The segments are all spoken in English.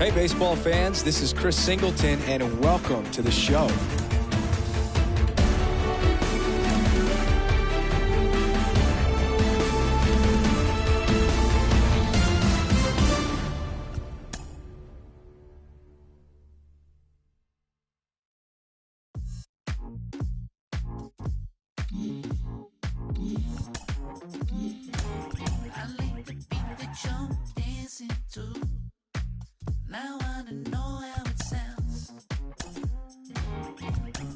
Hey, baseball fans, this is Chris Singleton, and welcome to the show. Now I don't know how it sounds.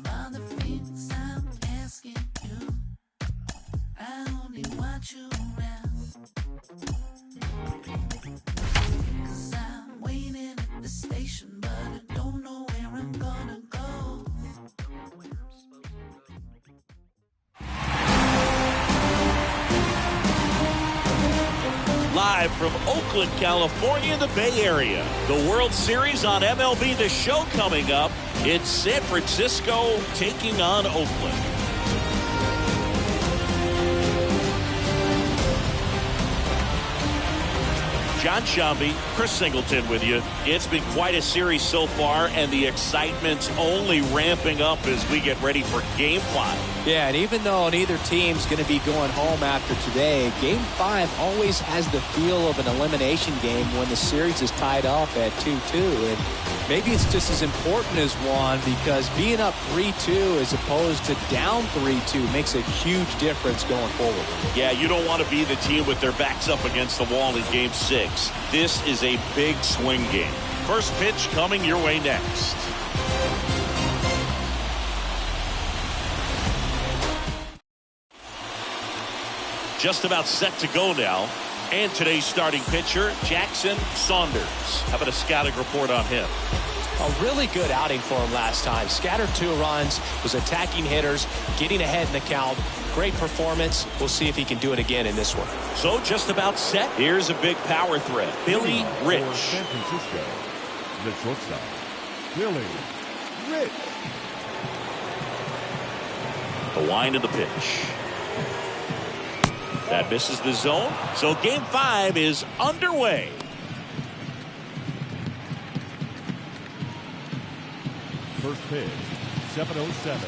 All the things I'm asking you, I only want you around. 'Cause I'm waiting at the station, but I don't know where I'm gonna go. Live from Oakland, California, the Bay Area. The World Series on MLB The Show coming up. It's San Francisco taking on Oakland. John Shambi, Chris Singleton with you. It's been quite a series so far, and the excitement's only ramping up as we get ready for Game 5. Yeah, and even though neither team's going to be going home after today, Game 5 always has the feel of an elimination game when the series is tied up at 2-2. And maybe it's just as important as one, because being up 3-2 as opposed to down 3-2 makes a huge difference going forward. Yeah, you don't want to be the team with their backs up against the wall in Game 6. This is a big swing game. First pitch coming your way next. Just about set to go now. And today's starting pitcher, Jackson Saunders. How about a scouting report on him? A really good outing for him last time. Scattered 2 runs, was attacking hitters, getting ahead in the count. Great performance. We'll see if he can do it again in this one. So just about set. Here's a big power threat. Billy Rich. For San Francisco, the shortstop, Billy Rich. The wind of the pitch. That misses the zone. So Game 5 is underway. First pitch, 7:07.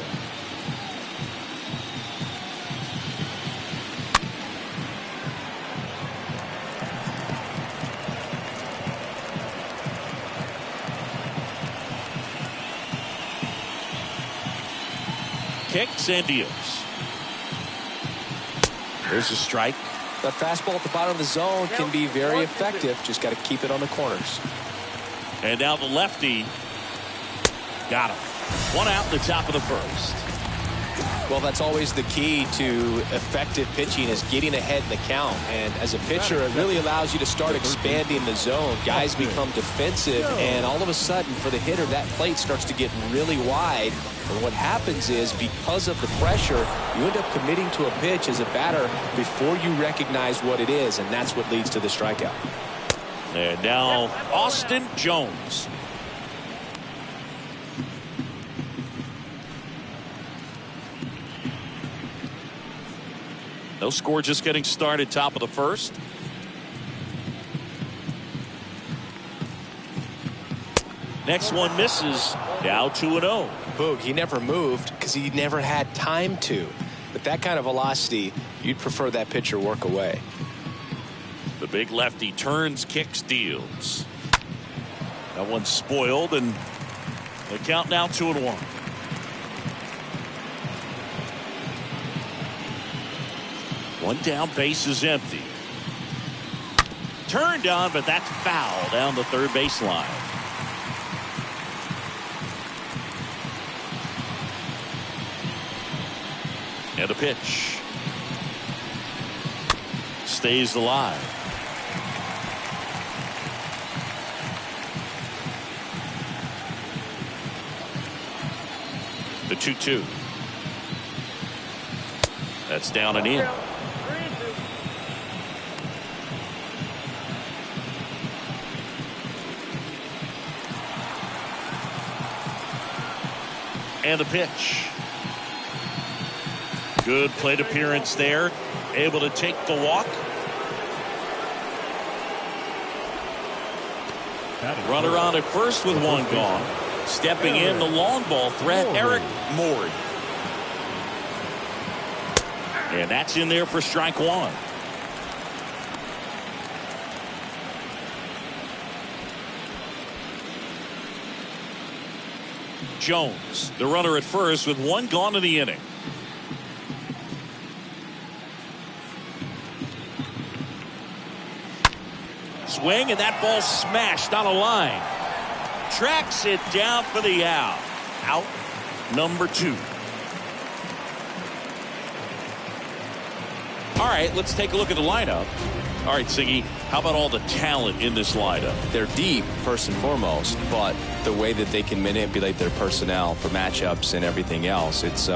Kicks and deals. There's a strike. The fastball at the bottom of the zone can be very effective. Just got to keep it on the corners. And now the lefty. Got him. One out in the top of the first. Well, that's always the key to effective pitching, is getting ahead in the count. And as a pitcher, it really allows you to start expanding the zone. Guys become defensive, and all of a sudden, for the hitter, that plate starts to get really wide. And what happens is, because of the pressure, you end up committing to a pitch as a batter before you recognize what it is, and that's what leads to the strikeout. And now Austin Jones. No score, just getting started, top of the first. Next one misses. Now 2-0. Boog, he never moved because he never had time to. With that kind of velocity, you'd prefer that pitcher work away. The big lefty turns, kicks, deals. That one's spoiled, and the count now 2-1. One down, base is empty. Turned on, but that's foul down the third baseline. And a pitch. Stays alive. The 2-2. That's down and in. And the pitch. Good plate appearance there. Able to take the walk. Runner on at first with one gone. Stepping in, the long ball threat, Eric Morey. And that's in there for strike one. Jones, the runner at first with one gone in the inning. Swing, and that ball smashed on a line. Tracks it down for the out. Out number 2. All right, let's take a look at the lineup. All right, Siggy, how about all the talent in this lineup? They're deep, first and foremost, but the way that they can manipulate their personnel for matchups and everything else, it's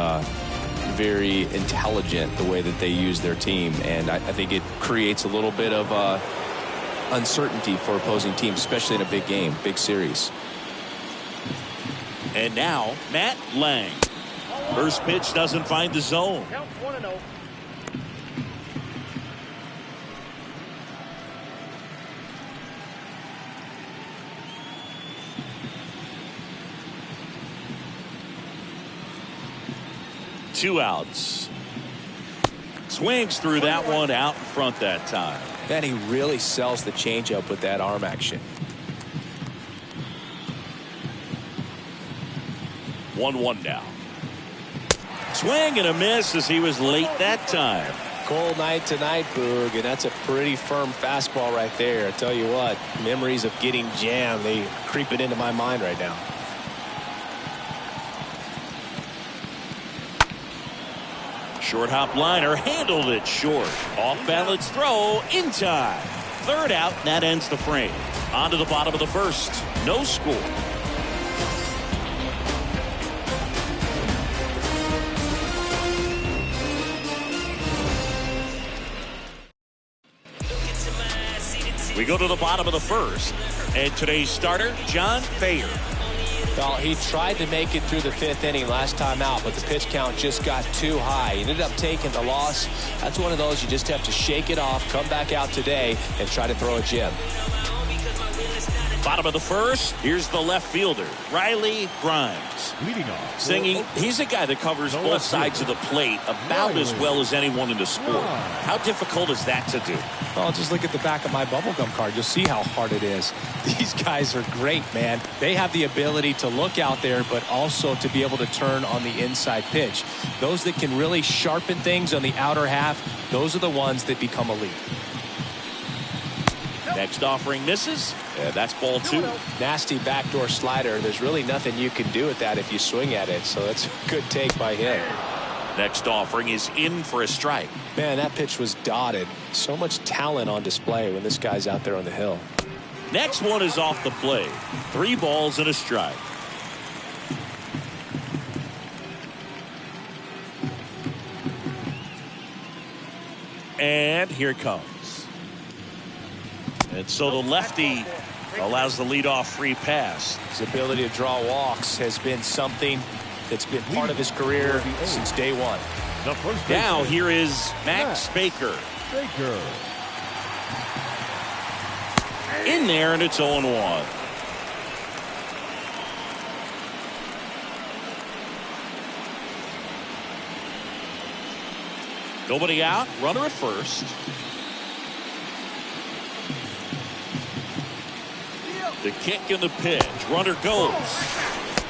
very intelligent the way that they use their team, and I think it creates a little bit of uncertainty for opposing teams, especially in a big game, big series. And now, Matt Lang. First pitch doesn't find the zone. Counts 1-0. Two outs. Swings through that one out in front that time. Man, he really sells the changeup with that arm action. 1-1 now. Swing and a miss as he was late that time. Cold night tonight, Boog, and that's a pretty firm fastball right there. I tell you what, memories of getting jammed, they creep it into my mind right now. Short hop liner, handled it short. Off balance throw in time. Third out, that ends the frame. On to the bottom of the first. No score. We go to the bottom of the first. And today's starter, John Thayer. Well, he tried to make it through the 5th inning last time out, but the pitch count just got too high. He ended up taking the loss. That's one of those you just have to shake it off, come back out today, and try to throw a gem. Bottom of the first, here's the left fielder, Riley Grimes. Leading off. Singing, he's a guy that covers both sides of the plate about as well as anyone in the sport. How difficult is that to do? Well, just look at the back of my bubblegum card. You'll see how hard it is. These guys are great, man. They have the ability to look out there, but also to be able to turn on the inside pitch. Those that can really sharpen things on the outer half, those are the ones that become elite. Next offering misses. That's ball 2. Nasty backdoor slider. There's really nothing you can do with that if you swing at it, so that's a good take by him. Next offering is in for a strike. Man, that pitch was dotted. So much talent on display when this guy's out there on the hill. Next one is off the plate. 3 balls and a strike. And here it comes. And so the lefty allows the leadoff free pass. His ability to draw walks has been something that's been part of his career since day one. The first Now baseman, here is Max Baker. Baker. In there, and it's 0-1. Nobody out, runner at first. The kick and the pitch. Runner goes.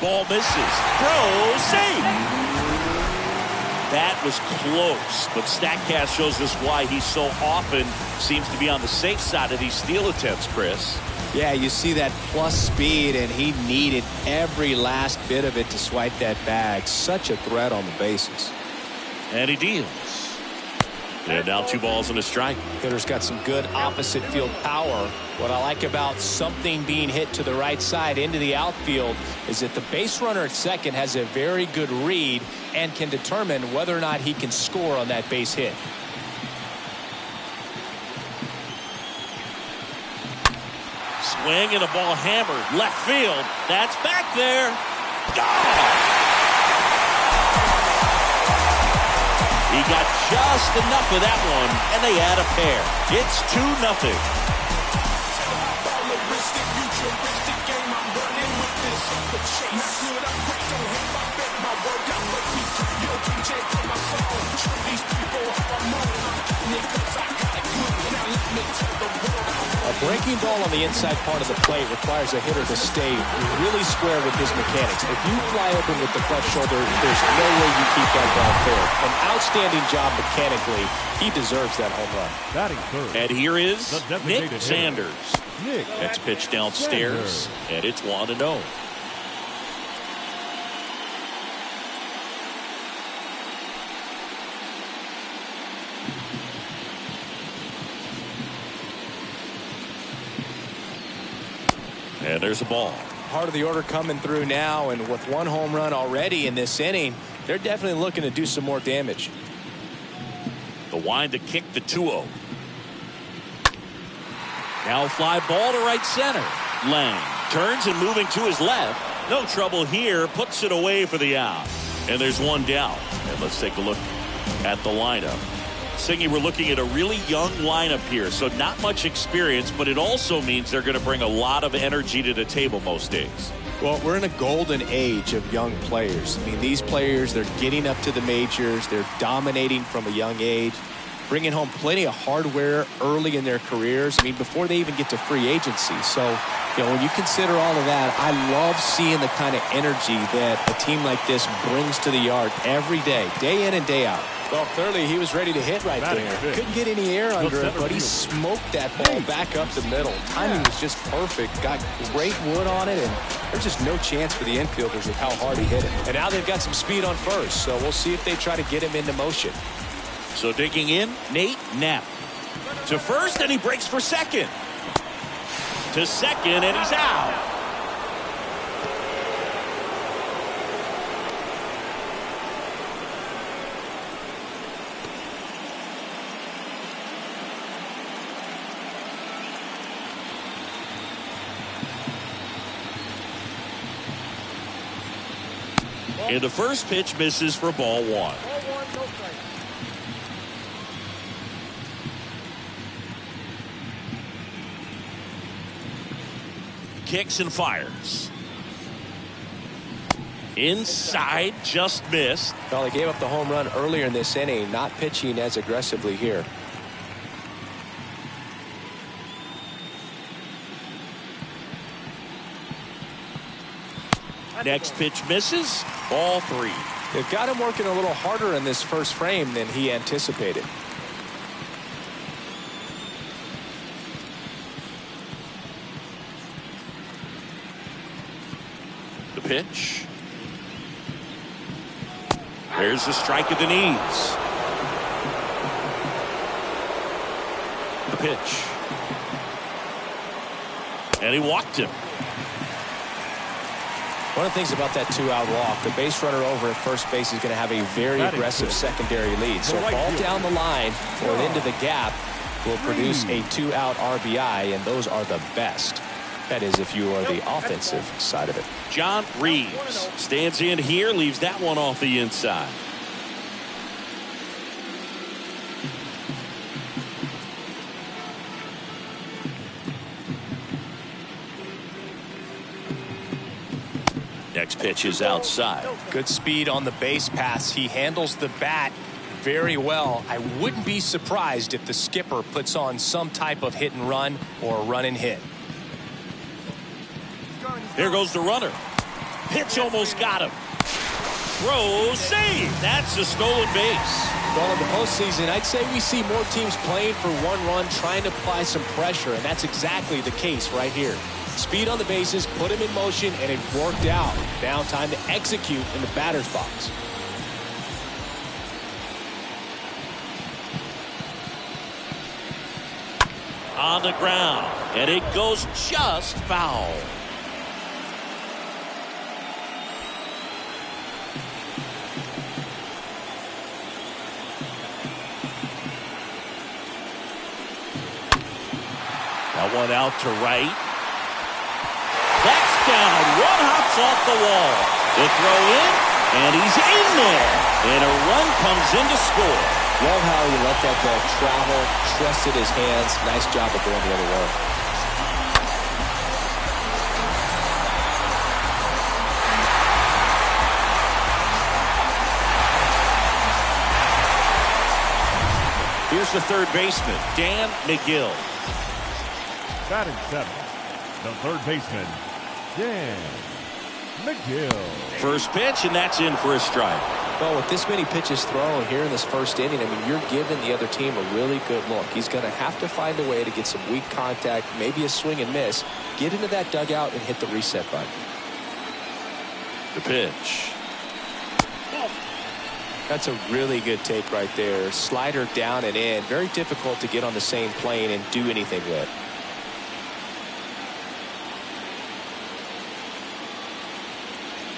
Ball misses. Throw, safe. That was close, but StatCast shows us why he so often seems to be on the safe side of these steal attempts, Chris. Yeah, you see that plus speed, and he needed every last bit of it to swipe that bag. Such a threat on the bases. And he deals. And now 2 balls and a strike. Hitter's got some good opposite field power. What I like about something being hit to the right side into the outfield is that the base runner at second has a very good read and can determine whether or not he can score on that base hit. Swing and a ball hammered left field. That's back there. Gone! He got just enough of that one, and they add a pair. It's 2-0. A breaking ball on the inside part of the plate requires a hitter to stay really square with his mechanics. If you fly open with the left shoulder, there's no way you keep that ball fair. An outstanding job mechanically. He deserves that home run. Batting third. And here is The designated Nick hitter. Sanders. Nick That's pitched downstairs, and it's 1-0. And there's a ball. Part of the order coming through now, and with one home run already in this inning, they're definitely looking to do some more damage. The wind to kick the 2-0. Now fly ball to right center. Lang turns and moving to his left. No trouble here. Puts it away for the out. And there's one down. And let's take a look at the lineup. Singy, we're looking at a really young lineup here, so not much experience, but it also means they're going to bring a lot of energy to the table most days. Well, we're in a golden age of young players. I mean, these players, they're getting up to the majors. They're dominating from a young age, bringing home plenty of hardware early in their careers. I mean, before they even get to free agency. So, when you consider all of that, I love seeing the kind of energy that a team like this brings to the yard every day in and day out. Well, clearly he was ready to hit right there. Couldn't get any air under it, but he smoked that ball back up the middle. Timing was just perfect. Got great wood on it, and there's just no chance for the infielders with how hard he hit it. And now they've got some speed on first, so we'll see if they try to get him into motion. So digging in, Nate Knapp. To first, and he breaks for second. To second, and he's out. And the first pitch misses for ball one. Kicks and fires. Inside, just missed. Well, they gave up the home run earlier in this inning, not pitching as aggressively here. Next pitch misses. Ball three. They've got him working a little harder in this first frame than he anticipated. The pitch. There's the strike at the knees. The pitch. And he walked him. One of the things about that two-out walk, the base runner over at first base is going to have a very aggressive secondary lead. So a ball down the line or into the gap will produce a two-out RBI, and those are the best. That is if you are the offensive side of it. John Reeves stands in here, leaves that one off the inside. Next pitch is outside. Good speed on the base pass. He handles the bat very well. I wouldn't be surprised if the skipper puts on some type of hit and run or run and hit. Here goes the runner. Pitch almost got him. Throw, save. That's a stolen base. Well, in the postseason, I'd say we see more teams playing for one run, trying to apply some pressure, and that's exactly the case right here. Speed on the bases, put him in motion, and it worked out. Now time to execute in the batter's box. On the ground, and it goes just foul. That one out to right. That's down. One hops off the wall. The throw in, and he's in there. And a run comes in to score. Love how he let that ball travel, trusted his hands. Nice job of going the other way. Here's the third baseman, Dan McGill. Batting seventh, the third baseman, Dan McGill. First pitch, and that's in for a strike. Well, with this many pitches thrown here in this first inning, I mean, you're giving the other team a really good look. He's going to have to find a way to get some weak contact, maybe a swing and miss, get into that dugout and hit the reset button. The pitch. That's a really good take right there. Slider down and in. Very difficult to get on the same plane and do anything with.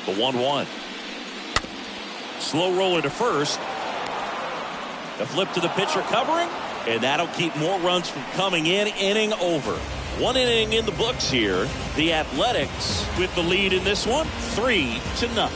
The 1-1. Slow roller to first. The flip to the pitcher covering, and that'll keep more runs from coming in. Inning over. One inning in the books here. The Athletics with the lead in this one, 3-0.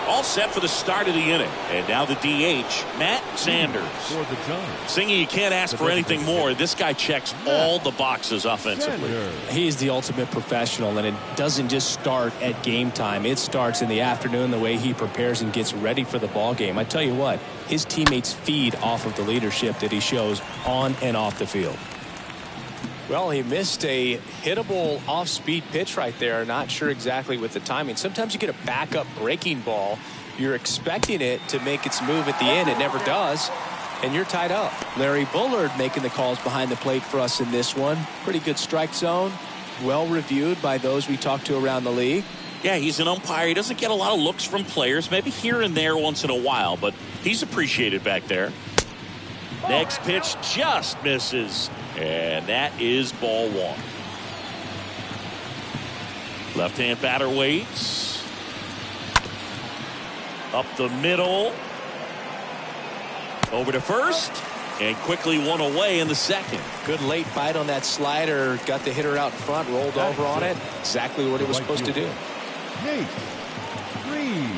All set for the start of the inning. And now the DH, Matt Sanders. For the Giants. Singing, you can't ask for anything more. This guy checks all the boxes offensively. He's the ultimate professional, and it doesn't just start at game time. It starts in the afternoon, the way he prepares and gets ready for the ball game. I tell you what, his teammates feed off of the leadership that he shows on and off the field. Well, he missed a hittable off-speed pitch right there. Not sure exactly with the timing. Sometimes you get a backup breaking ball. You're expecting it to make its move at the end. It never does. And you're tied up. Larry Bullard making the calls behind the plate for us in this one. Pretty good strike zone. Well reviewed by those we talked to around the league. Yeah, he's an umpire. He doesn't get a lot of looks from players, maybe here and there once in a while, but he's appreciated back there. Next pitch just misses, and that is ball one. Left-hand batter waits. Up the middle. Over to first, and quickly one away in the second. Good late bite on that slider. Got the hitter out in front, rolled over on it. Exactly what it was supposed to do. Nate Reeves.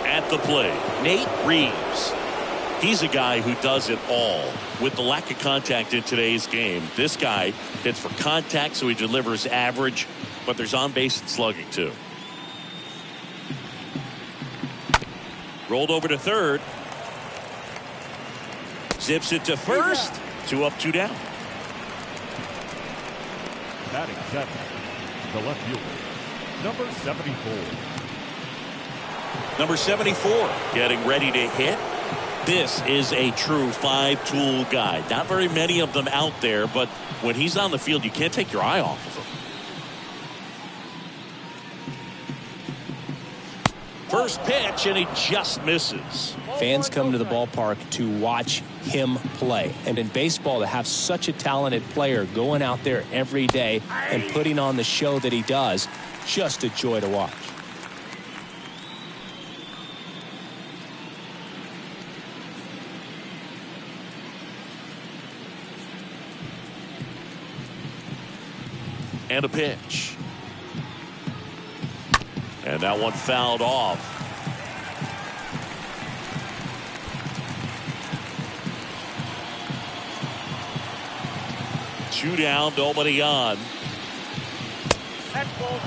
At the plate, Nate Reeves. He's a guy who does it all. With the lack of contact in today's game, this guy hits for contact, so he delivers average, but there's on-base and slugging too. Rolled over to third. Zips it to first. 2 up, 2 down. Batting seventh, the left fielder, number 74. Number 74 getting ready to hit. This is a true 5-tool guy. Not very many of them out there, but when he's on the field, you can't take your eye off of him. First pitch, and he just misses. Fans come to the ballpark to watch him play. And in baseball, to have such a talented player going out there every day and putting on the show that he does, just a joy to watch. And a pitch. And that one fouled off. Two down, nobody on. That's ball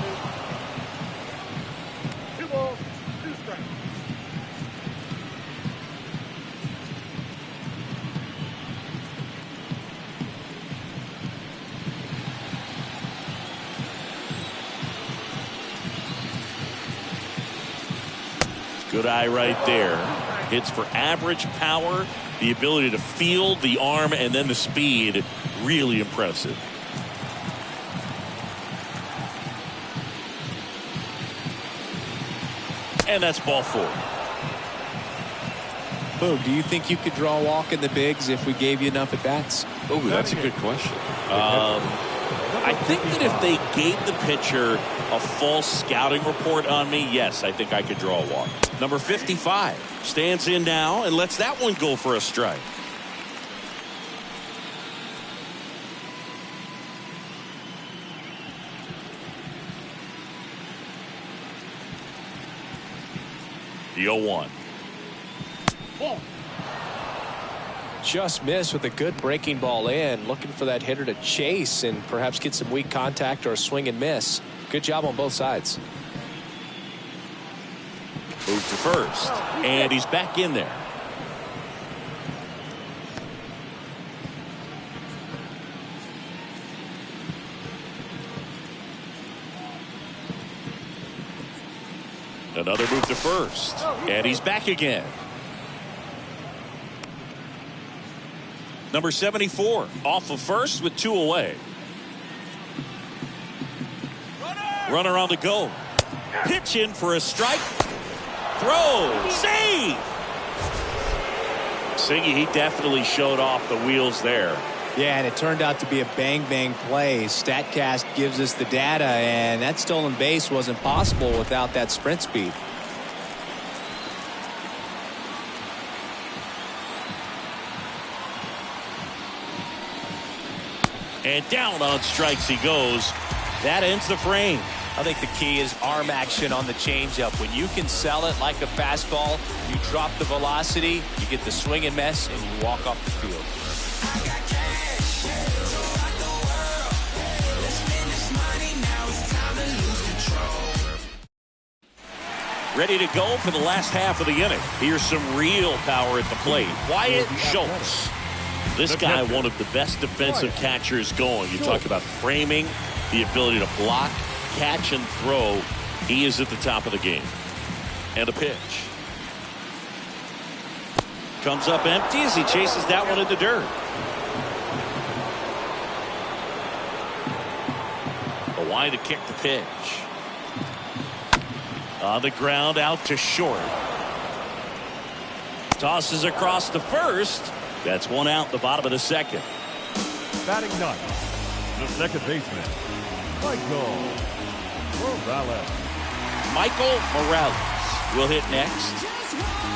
two. 2 balls, 2 strikes. Good eye right there. Hits for average power, the ability to field, the arm, and then the speed. Really impressive. And that's ball 4. Boog, do you think you could draw a walk in the bigs if we gave you enough at bats? Oh, that's a good question. I think that if they gave the pitcher a false scouting report on me, yes, I think I could draw a walk. Number 55 stands in now and lets that one go for a strike. The 0-1. Just missed with a good breaking ball in. Looking for that hitter to chase and perhaps get some weak contact or a swing and miss. Good job on both sides. Move to first. And he's back in there. Another move to first. And he's back again. Number 74 off of first with 2 away. Runner on the go. Pitch in for a strike. Throw. Save. Singy, he definitely showed off the wheels there. Yeah, and it turned out to be a bang-bang play. StatCast gives us the data, and that stolen base wasn't possible without that sprint speed. And down on strikes he goes. That ends the frame. I think the key is arm action on the changeup. When you can sell it like a fastball, you drop the velocity, you get the swing and miss, and you walk off the field. Ready to go for the last half of the inning. Here's some real power at the plate. Wyatt Schultz. This guy, one of the best defensive catchers going. You talk about framing, the ability to block, catch, and throw. He is at the top of the game. And a pitch. Comes up empty as he chases that one in the dirt. A wide to kick the pitch. On the ground, out to short. Tosses across to first. That's one out, the bottom of the second. Batting ninth, the second baseman, Michael Morales. Michael Morales will hit next.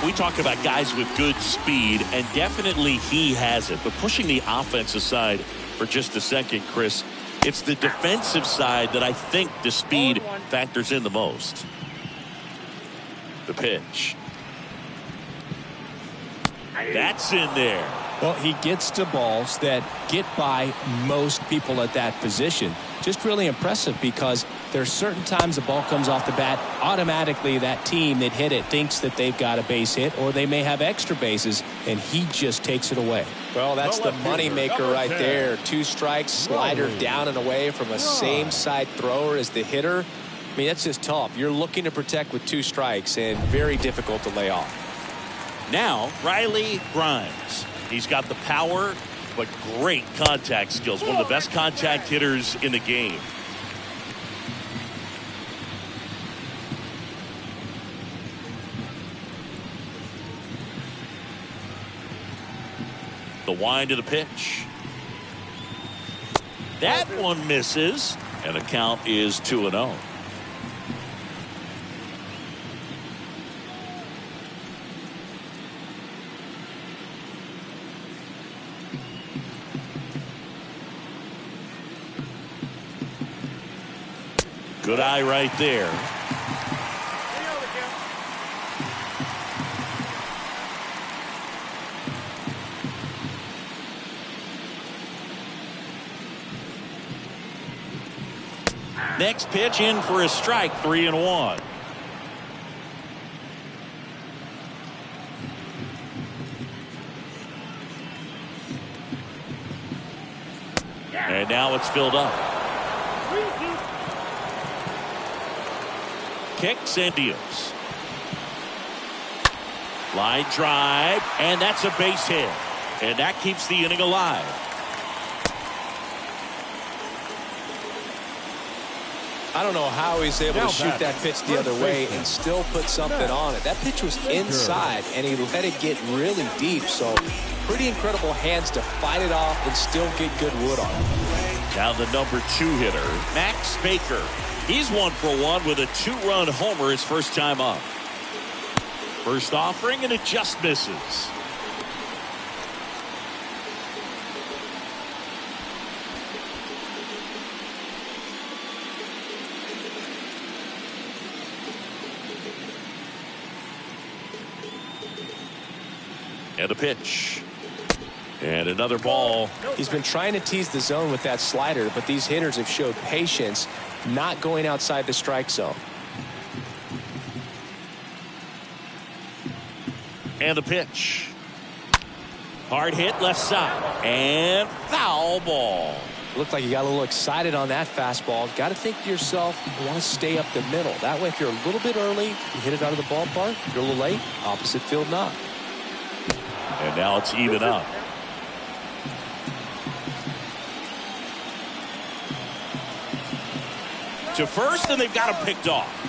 We talk about guys with good speed, and definitely he has it. But pushing the offensive side for just a second, Chris, it's the defensive side that I think the speed factors in the most. The pitch. That's in there. Well, he gets to balls that get by most people at that position. Just really impressive because there's certain times the ball comes off the bat, automatically that team that hit it thinks that they've got a base hit or they may have extra bases, and he just takes it away. Well, that's the money maker right there. 2 strikes, slider down and away from a same side thrower as the hitter. I mean, that's just tough. You're looking to protect with 2 strikes and very difficult to lay off. Now, Riley Grimes. He's got the power, but great contact skills. One of the best contact hitters in the game. The wind of the pitch. That one misses, and the count is 2-0. Good eye right there. Next pitch in for a strike, 3-1. And now it's filled up. Kicks and deals. Line drive, and that's a base hit. And that keeps the inning alive. I don't know how he's able to shoot that pitch the other way and still put something on it. That pitch was inside, and he let it get really deep. So pretty incredible hands to fight it off and still get good wood on it. Now the number 2 hitter, Max Baker. He's 1 for 1 with a 2-run homer his first time up. First offering, and it just misses. And a pitch. And another ball. He's been trying to tease the zone with that slider, but these hitters have showed patience, not going outside the strike zone. And the pitch. Hard hit left side. And foul ball. Looked like you got a little excited on that fastball. Got to think to yourself, you want to stay up the middle. That way, if you're a little bit early, you hit it out of the ballpark. If you're a little late, opposite field knock. And now it's even up. To first, and they've got him picked off.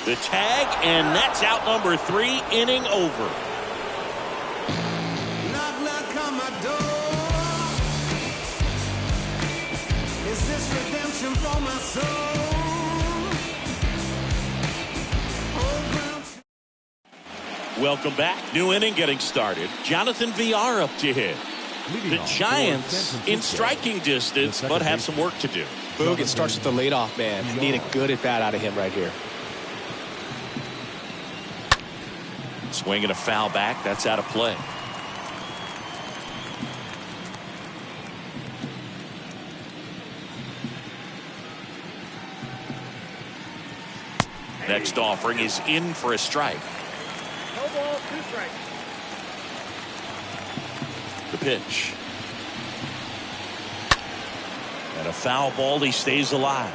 The tag, and that's out number 3, inning over. Knock, knock on my door. Is this redemption for my soul? Welcome back. New inning getting started. Jonathan Villar up to hit. The Giants in striking distance, but have some work to do. Boog, it starts with the leadoff man. Need a good at bat out of him right here. Swing and a foul back. That's out of play. Next offering is in for a strike. No ball, 2 strikes. The pitch. And a foul ball. He stays alive.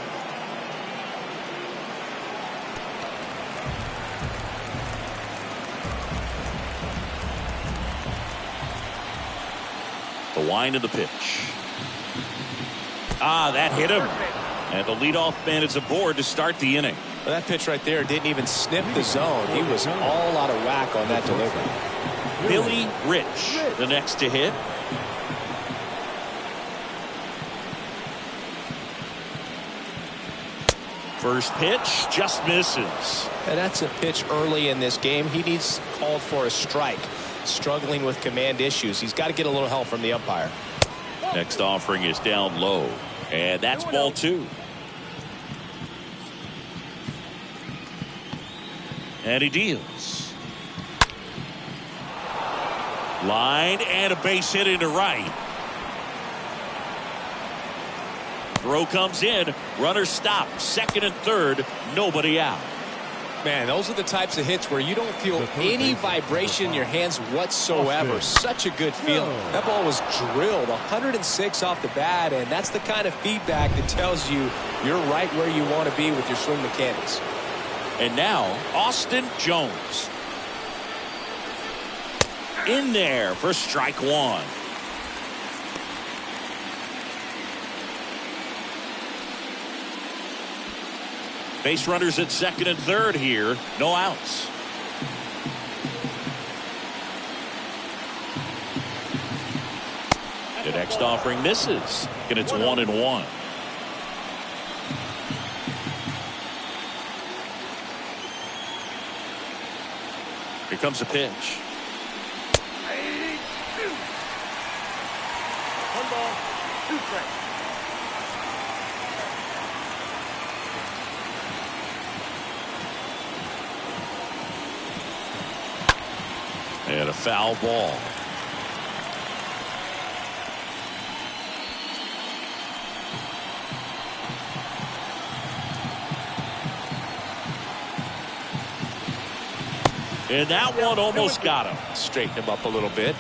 The wind of the pitch. That hit him. And the leadoff man is aboard to start the inning. Well, that pitch right there didn't even snip the zone. He was all out of whack on that delivery. Billy Rich, the next to hit. First pitch just misses. And that's a pitch early in this game. He needs called for a strike. Struggling with command issues. He's got to get a little help from the umpire. Next offering is down low. And that's ball 2. And he deals. Line and a base hit into right. Throw comes in. Runner stopped. Second and third. Nobody out. Man, those are the types of hits where you don't feel any vibration in your hands whatsoever. Such a good feeling. That ball was drilled 106 off the bat, and that's the kind of feedback that tells you you're right where you want to be with your swing mechanics. And now, Austin Jones. In there for strike 1. Base runners at second and third here. No outs. The next offering misses. And it's 1-1. Here comes a pitch. 1 ball, 2 strikes. And a foul ball. And that one almost got him. Straighten him up a little bit.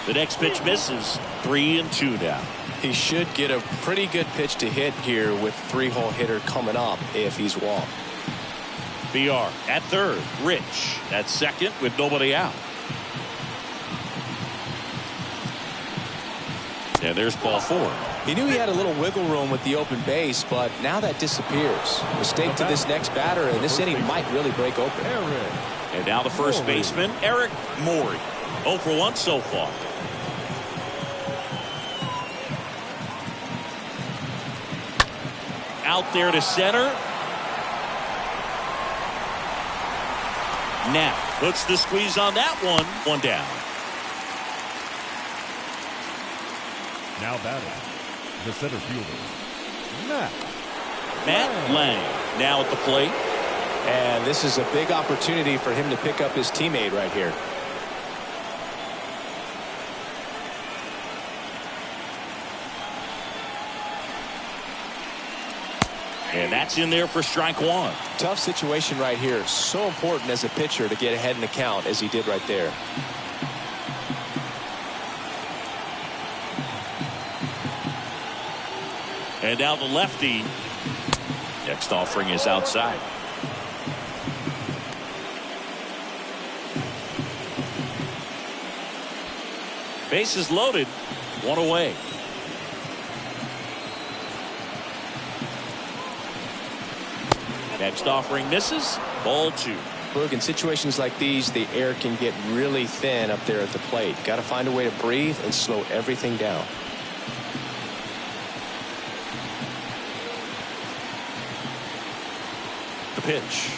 The next pitch misses. 3-2 now. He should get a pretty good pitch to hit here with 3-hole hitter coming up if he's walked. BR at third. Rich at second with nobody out. And there's ball 4. He knew he had a little wiggle room with the open base, but now that disappears. Mistake to this next batter, and this inning might really break open. And now the first baseman, Eric Morey. 0 for 1 so far. Out there to center. Now puts the squeeze on that one. 1 down. Now batting, the center fielder, Matt Lang now at the plate. And this is a big opportunity for him to pick up his teammate right here. And that's in there for strike one. Tough situation right here. So important as a pitcher to get ahead in the count as he did right there. And now the lefty. Next offering is outside. Bases loaded. One away. Next offering misses. Ball two. Look, in situations like these, the air can get really thin up there at the plate. Got to find a way to breathe and slow everything down. The pitch.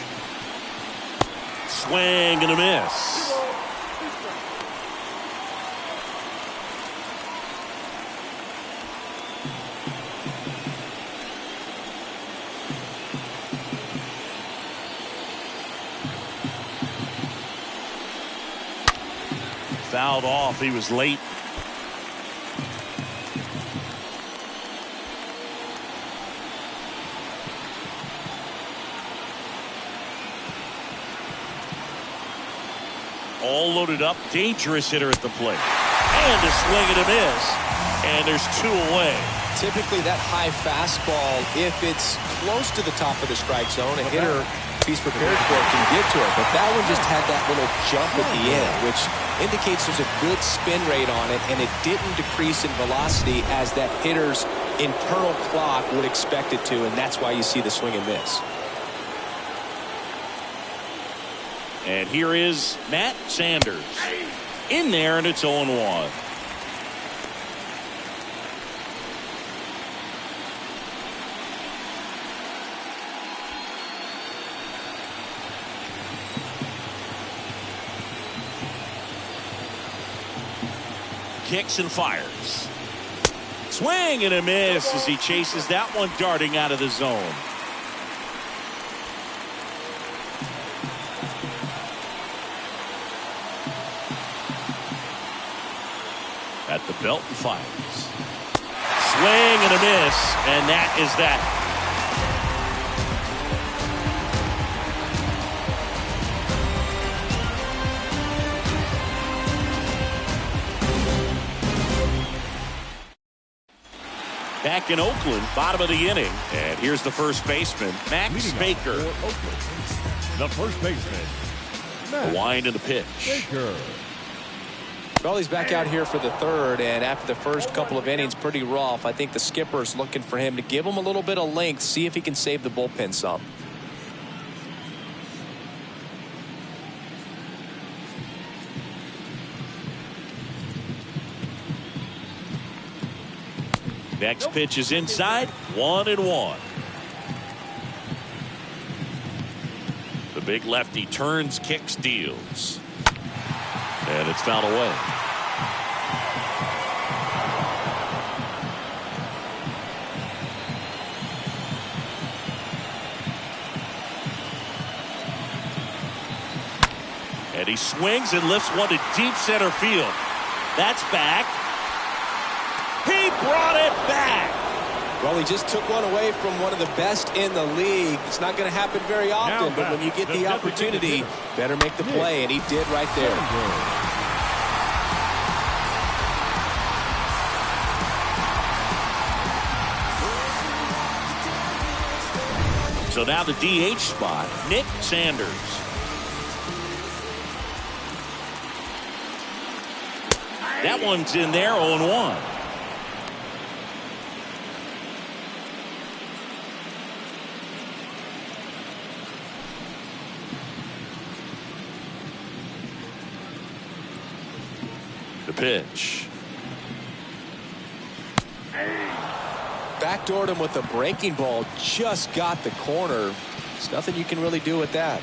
Swing and a miss. Fouled off. He was late. All loaded up. Dangerous hitter at the plate. And a swing and a miss. And there's two away. Typically that high fastball, if it's close to the top of the strike zone, a hitter, if he's prepared for it, can get to it. But that one just had that little jump at the end, which indicates there's a good spin rate on it, and it didn't decrease in velocity as that hitter's internal clock would expect it to, and that's why you see the swing and miss. And here is Matt Sanders. In there, and it's 0-1. Kicks and fires. Swing and a miss as he chases that one darting out of the zone. At the belt and fires. Swing and a miss, and that is that. Back in Oakland, bottom of the inning. And here's the first baseman, Max Baker. The first baseman, The wind and the pitch. Baker. Well, he's back out here for the third, and after the first couple of innings, pretty rough. I think the skipper's looking for him to give him a little bit of length, see if he can save the bullpen some. Next pitch is inside, 1-1. The big lefty turns, kicks, deals. And it's fouled away. And he swings and lifts one to deep center field. That's back. He brought it back. Well, he just took one away from one of the best in the league. It's not going to happen very often, but when you get the opportunity, better make the play, and he did right there. So now the DH spot, Nick Sanders. That one's in there, 0-1. The pitch. Backdoored him with a breaking ball, just got the corner. There's nothing you can really do with that.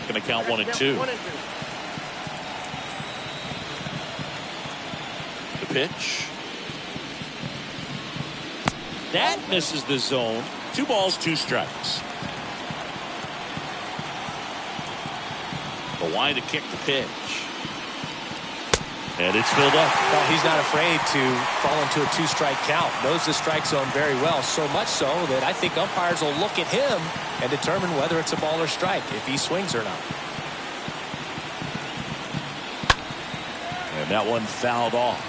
Going to count 1-2. 1-2. The pitch. That misses the zone. 2 balls, 2 strikes. The wind to kick the pitch. And it's filled up. Well, he's not afraid to fall into a two-strike count. Knows the strike zone very well, so much so that I think umpires will look at him and determine whether it's a ball or strike, if he swings or not. And that one fouled off.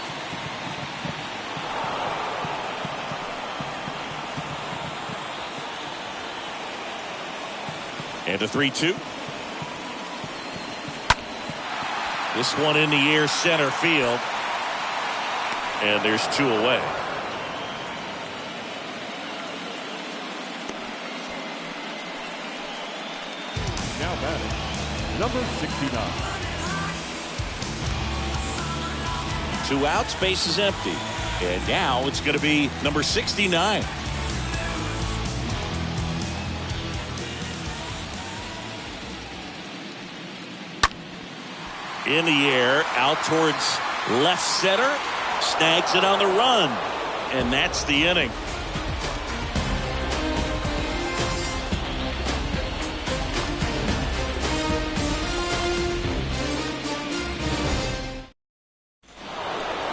And a 3-2. This one in the air, center field. And there's 2 away. Now batting, number 69. 2 outs, base is empty. And now it's going to be number 69. In the air, out towards left center, snags it on the run, and that's the inning.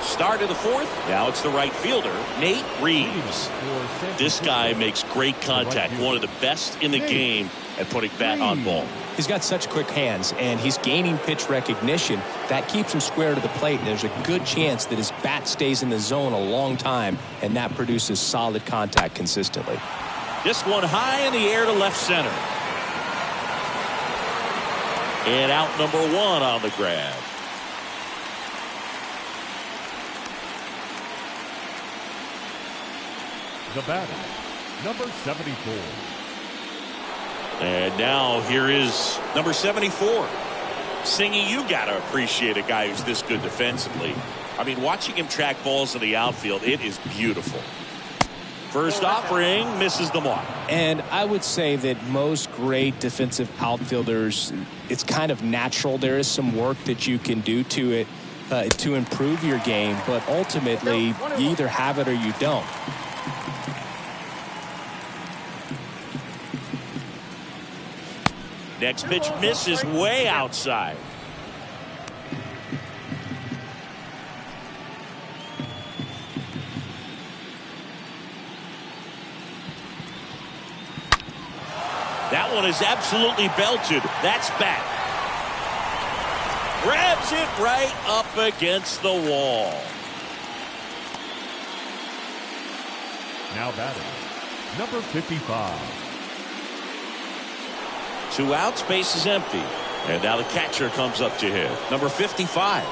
Start of the 4th. Now it's the right fielder, Nate Reeves. This guy makes great contact, one of the best in the game at putting bat on ball. He's got such quick hands, and he's gaining pitch recognition. That keeps him square to the plate, and there's a good chance that his bat stays in the zone a long time, and that produces solid contact consistently. This one high in the air to left center. And out number 1 on the grab. The batter, number 74. And now here is number 74. Singy, you got to appreciate a guy who's this good defensively. I mean, watching him track balls in the outfield, it is beautiful. First offering misses the mark. And I would say that most great defensive outfielders, it's kind of natural. There is some work that you can do to it to improve your game, but ultimately you either have it or you don't. Next pitch misses way outside. That one is absolutely belted. That's back. Grabs it right up against the wall. Now batting, number 55. 2 outs, base is empty. And now the catcher comes up to him. Number 55.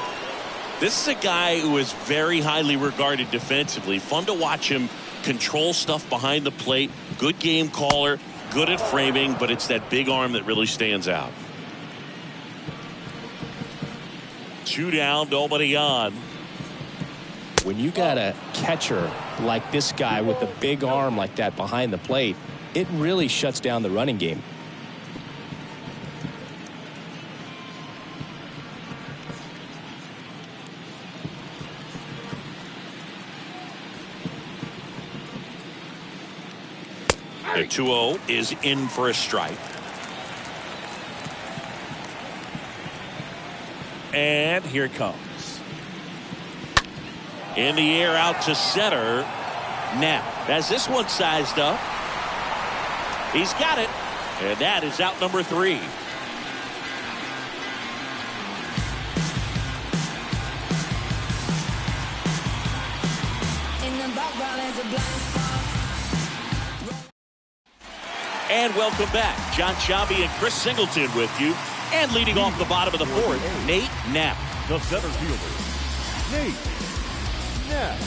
This is a guy who is very highly regarded defensively. Fun to watch him control stuff behind the plate. Good game caller. Good at framing, but it's that big arm that really stands out. 2 down, nobody on. When you got a catcher like this guy with a big arm like that behind the plate, it really shuts down the running game. The 2-0 is in for a strike. And here it comes. In the air out to center. Now, as this one sized up, he's got it. And that is out number 3. In the background is a blind spot. And welcome back. John Sciambi and Chris Singleton with you. And leading off the bottom of the 4th, Nate Knapp. The center fielder, Nate Knapp.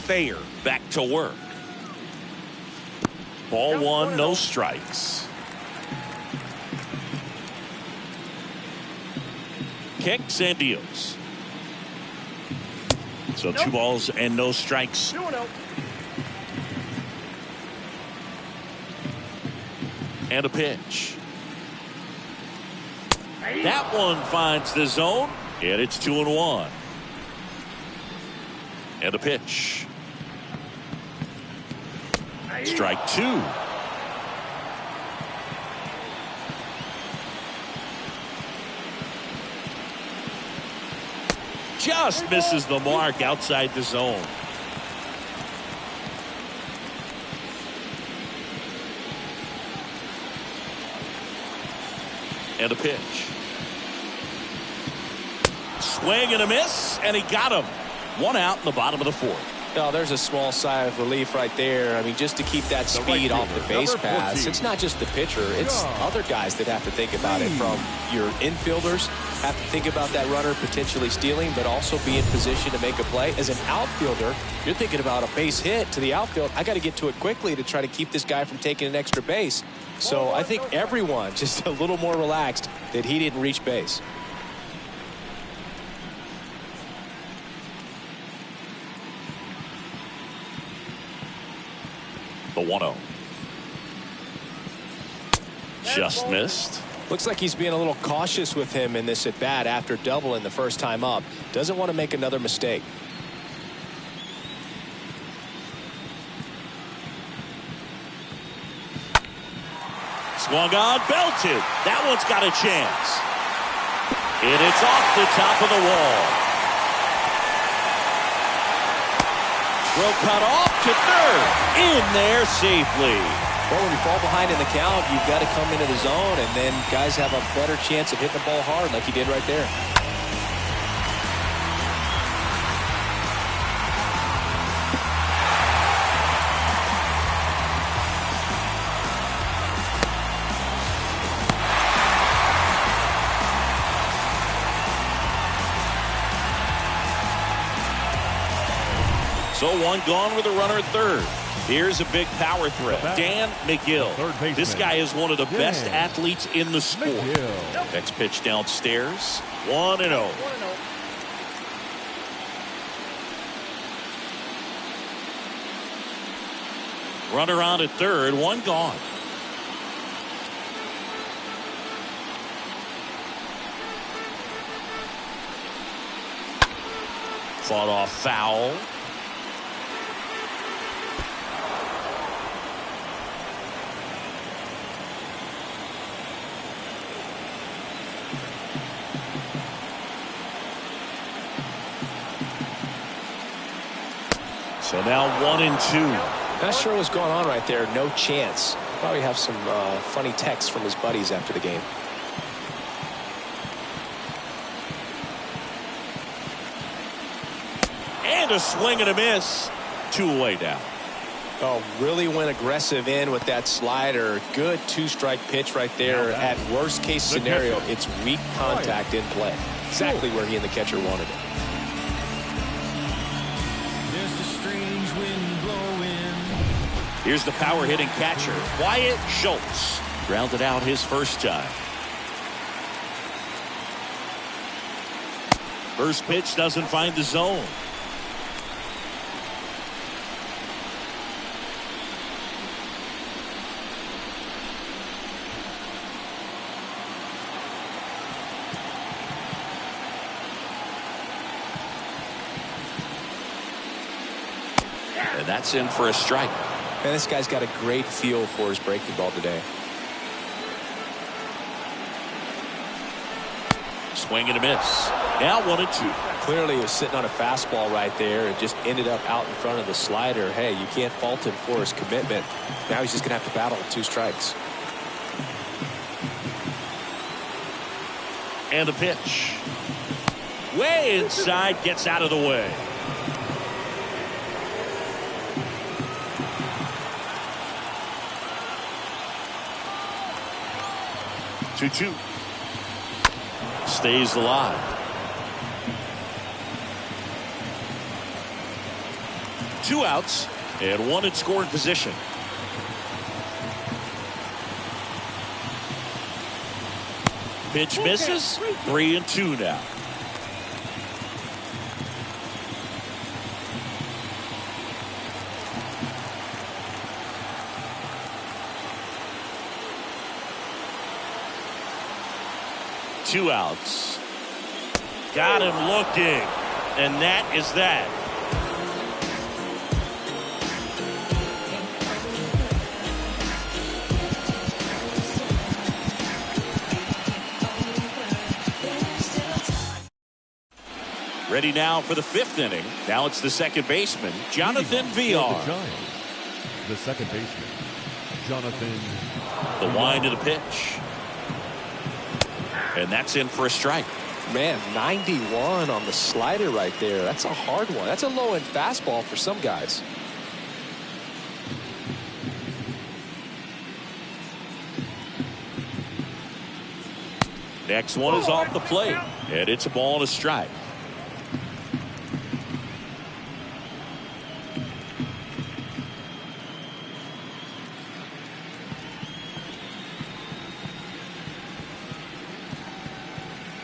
Thayer back to work. Ball 1, no strikes. Kicks and deals. So 2 balls and no strikes. And a pitch. That one finds the zone, and it's 2-1. And a pitch. Strike two. Just misses the mark outside the zone. And a pitch. Swing and a miss, and he got him. One out in the bottom of the fourth. Oh, there's a small sigh of relief right there. I mean, just to keep that speed off the base paths. It's not just the pitcher. It's other guys that have to think about it. From your infielders have to think about that runner potentially stealing, but also be in position to make a play. As an outfielder, you're thinking about a base hit to the outfield. I got to get to it quickly to try to keep this guy from taking an extra base. So I think everyone just a little more relaxed that he didn't reach base. The 1-0. Just missed. Looks like he's being a little cautious with him in this at bat after doubling the first time up. Doesn't want to make another mistake. Swung on, belted. That one's got a chance. And it's off the top of the wall. Throw cut off to third. In there safely. Well, when you fall behind in the count, you've got to come into the zone, and then guys have a better chance of hitting the ball hard like he did right there. So one gone with a runner at third. Here's a big power threat. Dan McGill. This guy is one of the best athletes in the sport. Next pitch downstairs. 1-0. Runner on at third. One gone. Fought off foul. So now 1-2. Not sure what's going on right there. No chance. Probably have some funny texts from his buddies after the game. And a swing and a miss. 2 away now. Oh, really went aggressive in with that slider. Good two-strike pitch right there. At worst case scenario, it's weak contact in play. Exactly where he and the catcher wanted it. Here's the power hitting catcher, Wyatt Schultz. Grounded out his first time. First pitch doesn't find the zone. And that's in for a strike. Man, this guy's got a great feel for his breaking ball today. Swing and a miss. Now 1-2. Clearly he was sitting on a fastball right there and just ended up out in front of the slider. Hey, you can't fault him for his commitment. Now he's just going to have to battle with 2 strikes. And a pitch. Way inside, gets out of the way. Two. Stays alive. Two outs and one in scoring position. Pitch misses. 3-2 now. Two outs. Got him looking. And that is that. Ready now for the 5th inning. Now it's the second baseman, Jonathan For the Villar. Giants, the second baseman, Jonathan. The wind of the pitch. And that's in for a strike. Man, 91 on the slider right there. That's a hard one. That's a low-end fastball for some guys. Next one is off the plate. And it's a ball and a strike.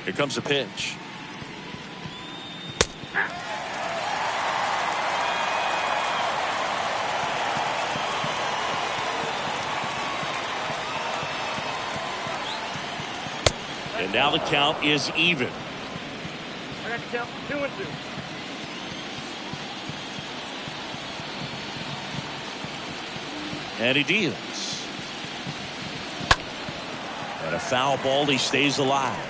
Here comes a pitch. And now the count is even. I got to count 2-2. And he deals. And a foul ball. He stays alive.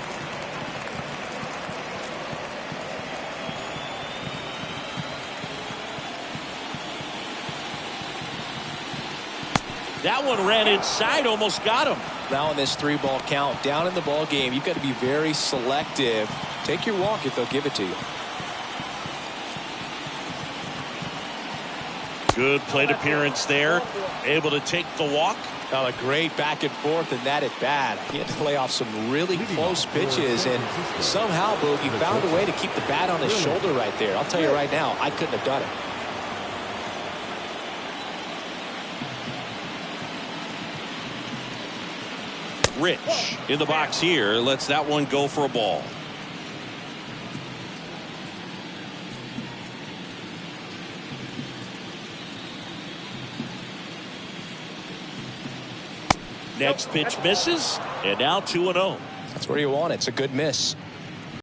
That one ran inside, almost got him. Now in this 3-ball count, down in the ball game, you've got to be very selective. Take your walk if they'll give it to you. Good plate appearance there. Able to take the walk. Now a great back and forth, and that at bat. He had to lay off some really close pitches, and somehow, Boog, he found a way to keep the bat on his shoulder right there. I'll tell you right now, I couldn't have done it. Rich in the box here lets that one go for a ball. Next pitch misses, and now 2-0. That's where you want it. It's a good miss.